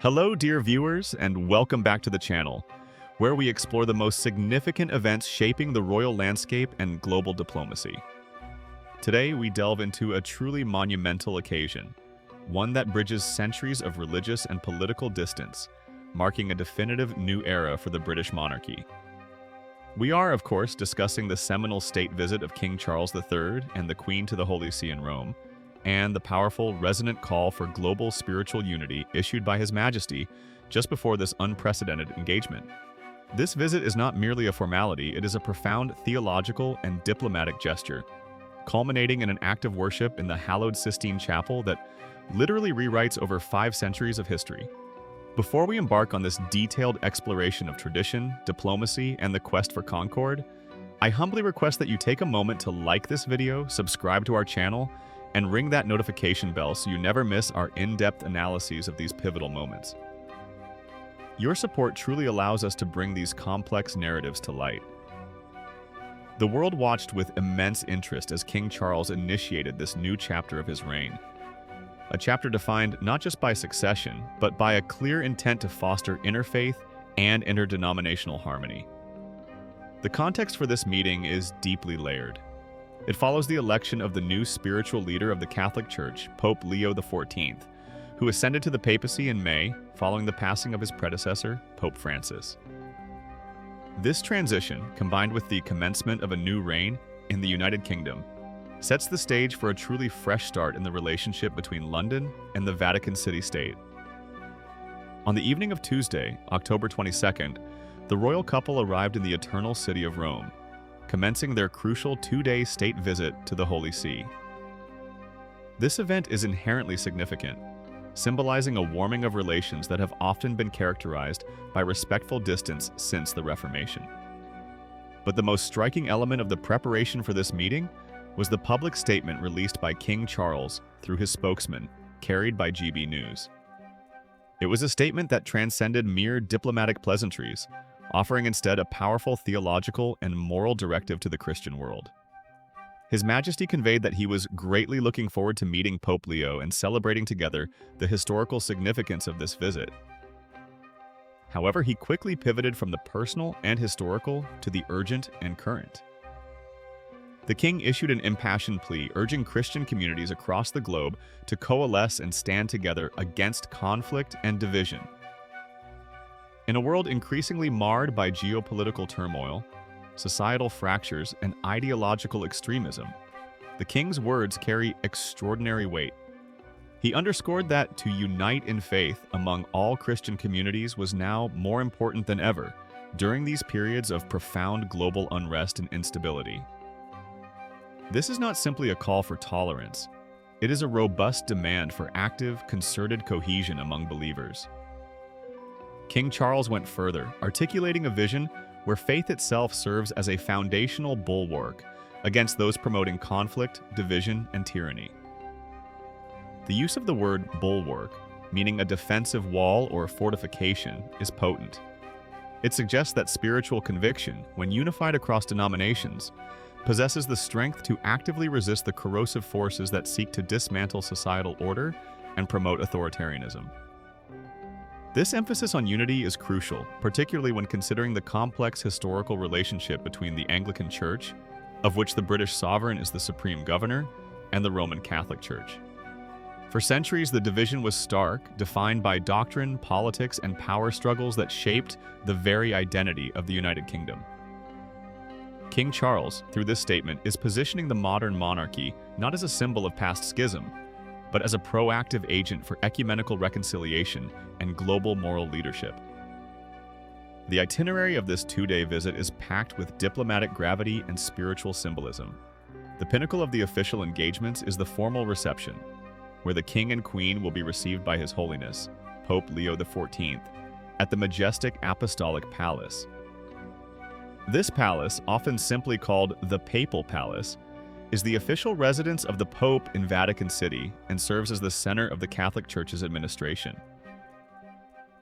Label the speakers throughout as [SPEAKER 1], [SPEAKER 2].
[SPEAKER 1] Hello, dear viewers, and welcome back to the channel, where we explore the most significant events shaping the royal landscape and global diplomacy. Today, we delve into a truly monumental occasion, one that bridges centuries of religious and political distance, marking a definitive new era for the British monarchy. We are, of course, discussing the seminal state visit of King Charles III and the Queen to the Holy See in Rome, and the powerful, resonant call for global spiritual unity issued by His Majesty just before this unprecedented engagement. This visit is not merely a formality, it is a profound theological and diplomatic gesture, culminating in an act of worship in the hallowed Sistine Chapel that literally rewrites over 5 centuries of history. Before we embark on this detailed exploration of tradition, diplomacy, and the quest for concord, I humbly request that you take a moment to like this video, subscribe to our channel, and ring that notification bell so you never miss our in-depth analyses of these pivotal moments. Your support truly allows us to bring these complex narratives to light. The world watched with immense interest as King Charles initiated this new chapter of his reign. A chapter defined not just by succession, but by a clear intent to foster interfaith and interdenominational harmony. The context for this meeting is deeply layered. It follows the election of the new spiritual leader of the Catholic Church, Pope Leo XIV, who ascended to the papacy in May following the passing of his predecessor, Pope Francis. This transition, combined with the commencement of a new reign in the United Kingdom, sets the stage for a truly fresh start in the relationship between London and the Vatican City-State. On the evening of Tuesday, October 22nd, the royal couple arrived in the Eternal City of Rome, commencing their crucial 2-day state visit to the Holy See. This event is inherently significant, symbolizing a warming of relations that have often been characterized by respectful distance since the Reformation. But the most striking element of the preparation for this meeting was the public statement released by King Charles through his spokesman, carried by GB News. It was a statement that transcended mere diplomatic pleasantries, offering instead a powerful theological and moral directive to the Christian world. His Majesty conveyed that he was greatly looking forward to meeting Pope Leo and celebrating together the historical significance of this visit. However, he quickly pivoted from the personal and historical to the urgent and current. The king issued an impassioned plea urging Christian communities across the globe to coalesce and stand together against conflict and division. In a world increasingly marred by geopolitical turmoil, societal fractures, and ideological extremism, the king's words carry extraordinary weight. He underscored that to unite in faith among all Christian communities was now more important than ever during these periods of profound global unrest and instability. This is not simply a call for tolerance. It is a robust demand for active, concerted cohesion among believers. King Charles went further, articulating a vision where faith itself serves as a foundational bulwark against those promoting conflict, division, and tyranny. The use of the word bulwark, meaning a defensive wall or fortification, is potent. It suggests that spiritual conviction, when unified across denominations, possesses the strength to actively resist the corrosive forces that seek to dismantle societal order and promote authoritarianism. This emphasis on unity is crucial, particularly when considering the complex historical relationship between the Anglican Church, of which the British sovereign is the supreme governor, and the Roman Catholic Church. For centuries, the division was stark, defined by doctrine, politics, and power struggles that shaped the very identity of the United Kingdom. King Charles, through this statement, is positioning the modern monarchy not as a symbol of past schism, but as a proactive agent for ecumenical reconciliation and global moral leadership. The itinerary of this 2-day visit is packed with diplomatic gravity and spiritual symbolism. The pinnacle of the official engagements is the formal reception, where the king and queen will be received by His Holiness, Pope Leo XIV, at the majestic Apostolic Palace. This palace, often simply called the Papal Palace, is the official residence of the Pope in Vatican City and serves as the center of the Catholic Church's administration.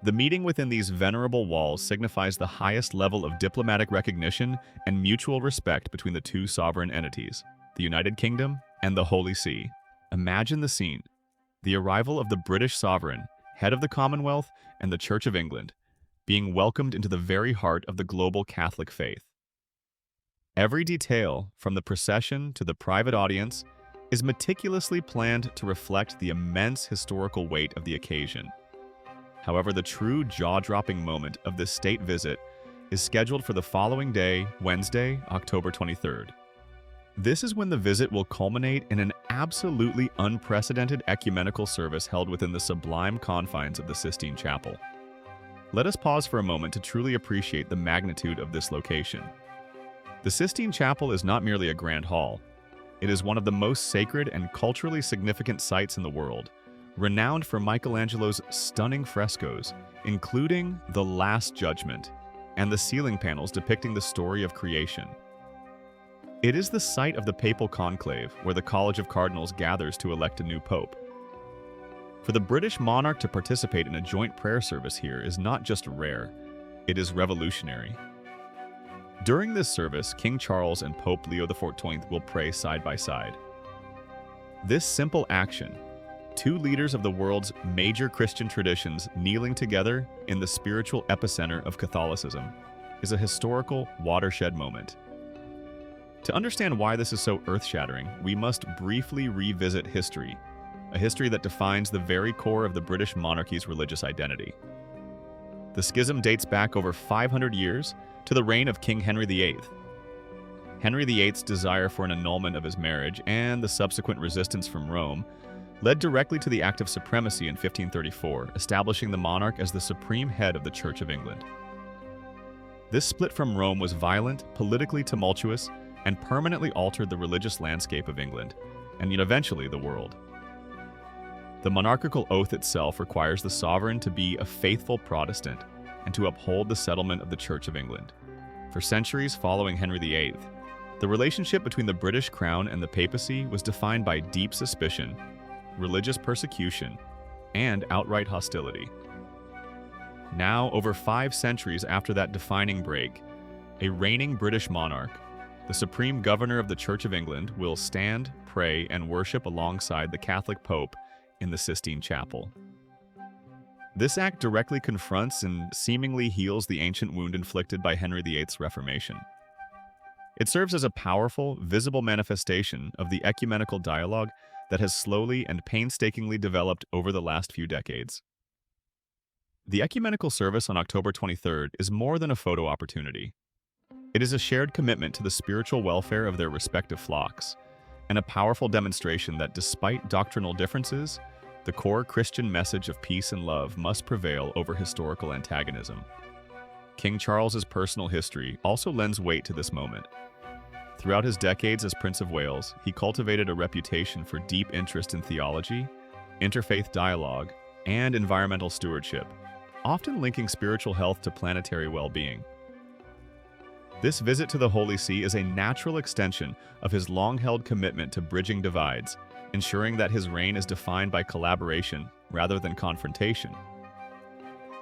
[SPEAKER 1] The meeting within these venerable walls signifies the highest level of diplomatic recognition and mutual respect between the two sovereign entities, the United Kingdom and the Holy See. Imagine the scene: the arrival of the British sovereign head of the Commonwealth and the Church of England, being welcomed into the very heart of the global Catholic faith. Every detail, from the procession to the private audience, is meticulously planned to reflect the immense historical weight of the occasion. However, the true jaw-dropping moment of this state visit is scheduled for the following day, Wednesday, October 23rd. This is when the visit will culminate in an absolutely unprecedented ecumenical service held within the sublime confines of the Sistine Chapel. Let us pause for a moment to truly appreciate the magnitude of this location. The Sistine Chapel is not merely a grand hall. It is one of the most sacred and culturally significant sites in the world, renowned for Michelangelo's stunning frescoes, including The Last Judgment, and the ceiling panels depicting the story of creation. It is the site of the papal conclave, where the College of Cardinals gathers to elect a new pope. For the British monarch to participate in a joint prayer service here is not just rare, it is revolutionary. During this service, King Charles and Pope Leo XIV will pray side by side. This simple action, two leaders of the world's major Christian traditions kneeling together in the spiritual epicenter of Catholicism, is a historical watershed moment. To understand why this is so earth-shattering, we must briefly revisit history, a history that defines the very core of the British monarchy's religious identity. The schism dates back over 500 years to the reign of King Henry VIII. Henry VIII's desire for an annulment of his marriage and the subsequent resistance from Rome led directly to the Act of Supremacy in 1534, establishing the monarch as the supreme head of the Church of England. This split from Rome was violent, politically tumultuous, and permanently altered the religious landscape of England, and yet eventually the world. The monarchical oath itself requires the sovereign to be a faithful Protestant and to uphold the settlement of the Church of England. For centuries following Henry VIII, the relationship between the British Crown and the papacy was defined by deep suspicion, religious persecution, and outright hostility. Now, over 5 centuries after that defining break, a reigning British monarch, the supreme governor of the Church of England, will stand, pray, and worship alongside the Catholic Pope in the Sistine Chapel. This act directly confronts and seemingly heals the ancient wound inflicted by Henry VIII's Reformation. It serves as a powerful, visible manifestation of the ecumenical dialogue that has slowly and painstakingly developed over the last few decades. The ecumenical service on October 23rd is more than a photo opportunity. It is a shared commitment to the spiritual welfare of their respective flocks, and a powerful demonstration that despite doctrinal differences, the core Christian message of peace and love must prevail over historical antagonism. King Charles's personal history also lends weight to this moment. Throughout his decades as Prince of Wales, he cultivated a reputation for deep interest in theology, interfaith dialogue, and environmental stewardship, often linking spiritual health to planetary well-being. This visit to the Holy See is a natural extension of his long-held commitment to bridging divides, ensuring that his reign is defined by collaboration rather than confrontation.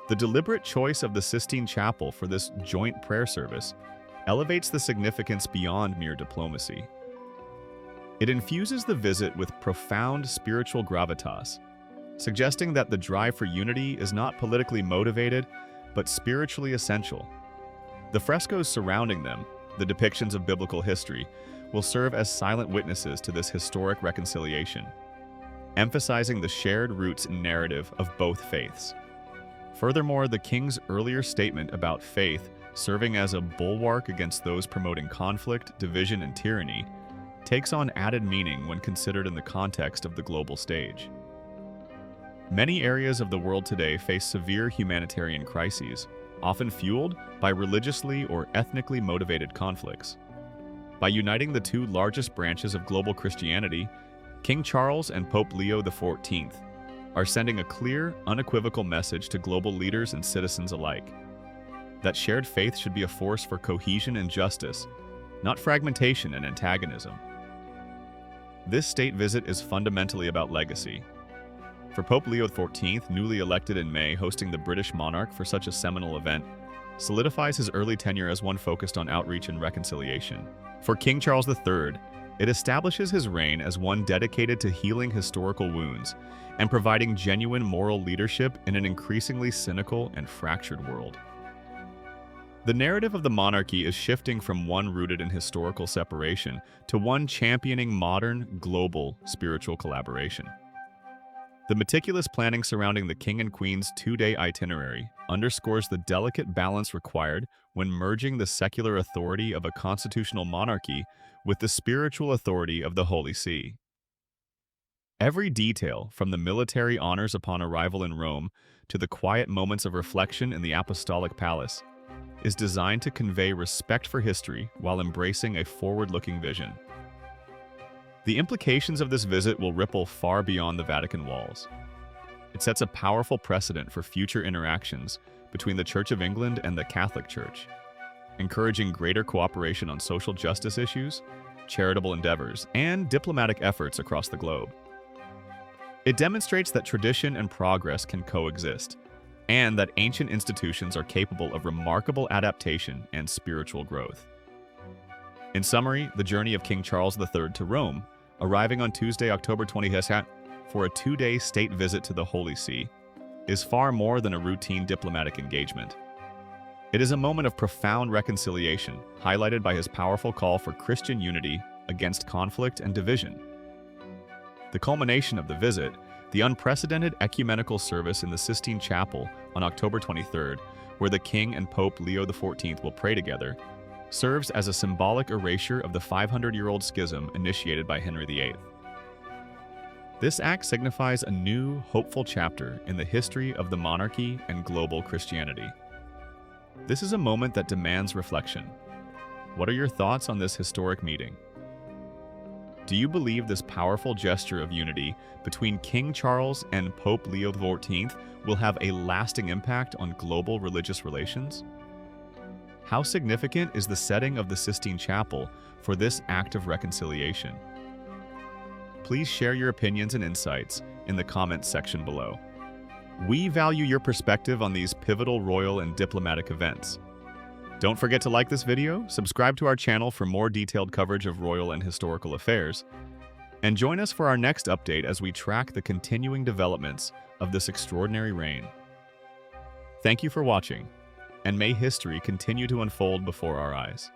[SPEAKER 1] The deliberate choice of the Sistine Chapel for this joint prayer service elevates the significance beyond mere diplomacy. It infuses the visit with profound spiritual gravitas, suggesting that the drive for unity is not politically motivated, but spiritually essential. The frescoes surrounding them, the depictions of biblical history, will serve as silent witnesses to this historic reconciliation, emphasizing the shared roots and narrative of both faiths. Furthermore, the king's earlier statement about faith serving as a bulwark against those promoting conflict, division, and tyranny takes on added meaning when considered in the context of the global stage. Many areas of the world today face severe humanitarian crises, often fueled by religiously or ethnically motivated conflicts. By uniting the two largest branches of global Christianity, King Charles and Pope Leo XIV are sending a clear, unequivocal message to global leaders and citizens alike: that shared faith should be a force for cohesion and justice, not fragmentation and antagonism. This state visit is fundamentally about legacy. For Pope Leo XIV, newly elected in May, hosting the British monarch for such a seminal event solidifies his early tenure as one focused on outreach and reconciliation. For King Charles III, It establishes his reign as one dedicated to healing historical wounds and providing genuine moral leadership in an increasingly cynical and fractured world. The narrative of the monarchy is shifting from one rooted in historical separation to one championing modern, global, spiritual collaboration. The meticulous planning surrounding the King and Queen's two-day itinerary underscores the delicate balance required when merging the secular authority of a constitutional monarchy with the spiritual authority of the Holy See. Every detail, from the military honors upon arrival in Rome to the quiet moments of reflection in the Apostolic Palace, is designed to convey respect for history while embracing a forward-looking vision. The implications of this visit will ripple far beyond the Vatican walls. It sets a powerful precedent for future interactions between the Church of England and the Catholic Church, encouraging greater cooperation on social justice issues, charitable endeavors, and diplomatic efforts across the globe. It demonstrates that tradition and progress can coexist, and that ancient institutions are capable of remarkable adaptation and spiritual growth. In summary, the journey of King Charles III to Rome, arriving on Tuesday, October 20th, for a two-day state visit to the Holy See, is far more than a routine diplomatic engagement. It is a moment of profound reconciliation, highlighted by his powerful call for Christian unity against conflict and division. The culmination of the visit, the unprecedented ecumenical service in the Sistine Chapel on October 23rd, where the King and Pope Leo XIV will pray together, serves as a symbolic erasure of the 500-year-old schism initiated by Henry VIII. This act signifies a new, hopeful chapter in the history of the monarchy and global Christianity. This is a moment that demands reflection. What are your thoughts on this historic meeting? Do you believe this powerful gesture of unity between King Charles and Pope Leo XIV will have a lasting impact on global religious relations? How significant is the setting of the Sistine Chapel for this act of reconciliation? Please share your opinions and insights in the comments section below. We value your perspective on these pivotal royal and diplomatic events. Don't forget to like this video, subscribe to our channel for more detailed coverage of royal and historical affairs, and join us for our next update as we track the continuing developments of this extraordinary reign. Thank you for watching, and may history continue to unfold before our eyes.